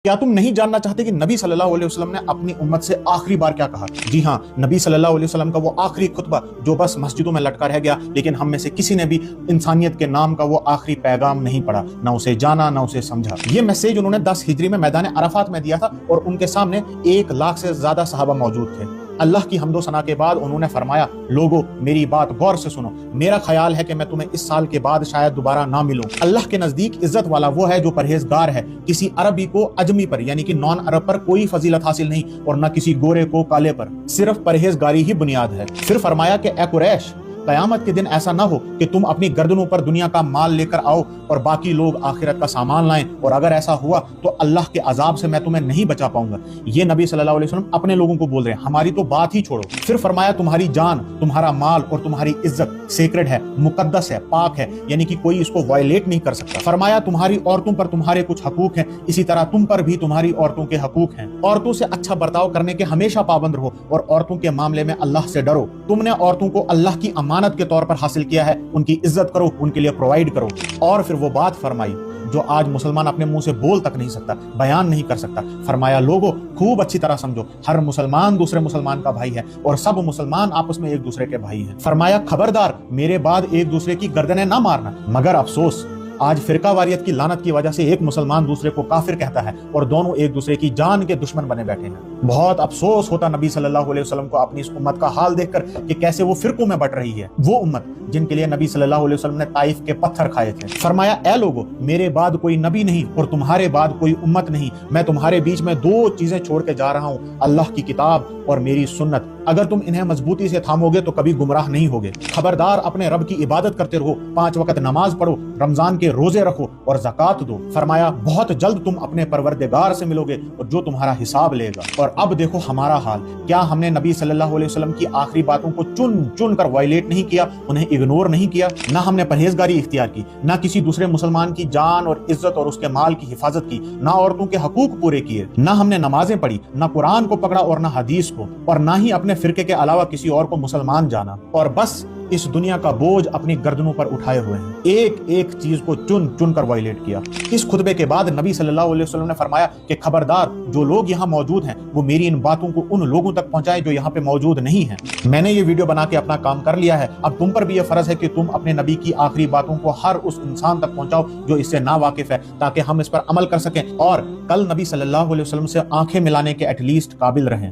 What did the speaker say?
کیا تم نہیں جاننا چاہتے کہ نبی صلی اللہ علیہ وسلم نے اپنی امت سے آخری بار کیا کہا؟ جی ہاں، نبی صلی اللہ علیہ وسلم کا وہ آخری خطبہ جو بس مسجدوں میں لٹکا رہ گیا، لیکن ہم میں سے کسی نے بھی انسانیت کے نام کا وہ آخری پیغام نہیں پڑھا، نہ اسے جانا نہ اسے سمجھا۔ یہ میسیج انہوں نے 10 ہجری میں میدان عرفات میں دیا تھا اور ان کے سامنے 1 لاکھ سے زیادہ صحابہ موجود تھے۔ اللہ کی حمد و ثنا کے بعد انہوں نے فرمایا، لوگو میری بات غور سے سنو، میرا خیال ہے کہ میں تمہیں اس سال کے بعد شاید دوبارہ نہ ملوں۔ اللہ کے نزدیک عزت والا وہ ہے جو پرہیزگار ہے، کسی عربی کو اجمی پر یعنی کہ نان عرب پر کوئی فضیلت حاصل نہیں اور نہ کسی گورے کو کالے پر، صرف پرہیزگاری ہی بنیاد ہے۔ پھر فرمایا کہ اے قریش، قیامت کے دن ایسا نہ ہو کہ تم اپنی گردنوں پر دنیا کا مال لے کر آؤ اور باقی لوگ آخرت کا سامان لائیں، اور اگر ایسا ہوا تو اللہ کے عذاب سے میں تمہیں نہیں بچا پاؤں گا۔ یہ نبی صلی اللہ علیہ وسلم اپنے لوگوں کو بول رہے ہیں، ہماری تو بات ہی چھوڑو۔ پھر فرمایا تمہاری جان، تمہارا مال اور تمہاری عزت سیکرڈ ہے، مقدس ہے، پاک ہے، یعنی کہ کوئی اس کو وائلیٹ نہیں کر سکتا۔ فرمایا تمہاری عورتوں پر تمہارے کچھ حقوق ہیں، اسی طرح تم پر بھی تمہاری عورتوں کے حقوق ہیں۔ عورتوں سے اچھا برتاؤ کرنے کے ہمیشہ پابند رہو اور عورتوں کے معاملے میں اللہ سے ڈرو۔ تم نے عورتوں کو اللہ کی امانت کے طور پر حاصل کیا ہے، ان کی عزت کرو، ان کے لیے پرووائڈ کرو۔ اور پھر وہ بات فرمائی جو آج مسلمان اپنے منہ سے بول تک نہیں سکتا، بیان نہیں کر سکتا۔ فرمایا لوگو خوب اچھی طرح سمجھو، ہر مسلمان دوسرے مسلمان کا بھائی ہے اور سب مسلمان آپس میں ایک دوسرے کے بھائی ہیں۔ فرمایا خبردار، میرے بعد ایک دوسرے کی گردنیں نہ مارنا۔ مگر افسوس، آج فرقہ واریت کی لعنت کی وجہ سے ایک مسلمان دوسرے کو کافر کہتا ہے اور دونوں ایک دوسرے کی جان کے دشمن بنے بیٹھے ہیں۔ بہت افسوس ہوتا نبی صلی اللہ علیہ وسلم کو اپنی اس امت کا حال دیکھ کر کہ کیسے وہ فرقوں میں بٹ رہی ہے، وہ امت جن کے لیے نبی صلی اللہ علیہ وسلم نے طائف کے پتھر کھائے تھے۔ فرمایا اے لوگو، میرے بعد کوئی نبی نہیں اور تمہارے بعد کوئی امت نہیں، میں تمہارے بیچ میں 2 چیزیں چھوڑ کے جا رہا ہوں، اللہ کی کتاب اور میری سنت۔ اگر تم انہیں مضبوطی سے تھامو گے تو کبھی گمراہ نہیں ہوگے۔ خبردار، اپنے رب کی عبادت کرتے رہو، 5 وقت نماز پڑھو، رمضان کے روزے رکھو اور زکوٰۃ دو۔ فرمایا بہت جلد تم اپنے پروردگار سے ملو گے اور جو تمہارا حساب لے گا۔ اور اب دیکھو ہمارا حال، کیا ہم نے نبی صلی اللہ علیہ وسلم کی آخری باتوں کو چن چن کر وائلیٹ نہیں کیا، انہیں اگنور نہیں کیا؟ نہ ہم نے پرہیزگاری اختیار کی، نہ کسی دوسرے مسلمان کی جان اور عزت اور اس کے مال کی حفاظت کی، نہ عورتوں کے حقوق پورے کیے، نہ ہم نے نمازیں پڑھی، نہ قرآن کو پکڑا اور نہ حدیث کو، اور نہ ہی اپنے فرقے کے علاوہ کسی اور کو مسلمان جانا، اور بس اس دنیا کا بوجھ اپنی گردنوں پر اٹھائے ہوئے ہیں۔ ایک ایک چیز کو چن چن کر وائلیٹ کیا۔ اس خطبے کے بعد نبی صلی اللہ علیہ وسلم نے فرمایا کہ خبردار، جو لوگ یہاں موجود ہیں وہ میری ان باتوں کو ان لوگوں تک پہنچائے جو یہاں پہ موجود نہیں ہیں۔ میں نے یہ ویڈیو بنا کے اپنا کام کر لیا ہے، اب تم پر بھی یہ فرض ہے کہ تم اپنے نبی کی آخری باتوں کو ہر اس انسان تک پہنچاؤ جو اس سے نا واقف ہے، تاکہ ہم اس پر عمل کر سکیں اور کل نبی صلی اللہ علیہ وسلم سے آنکھیں ملانے کے ایٹ لیسٹ قابل رہیں۔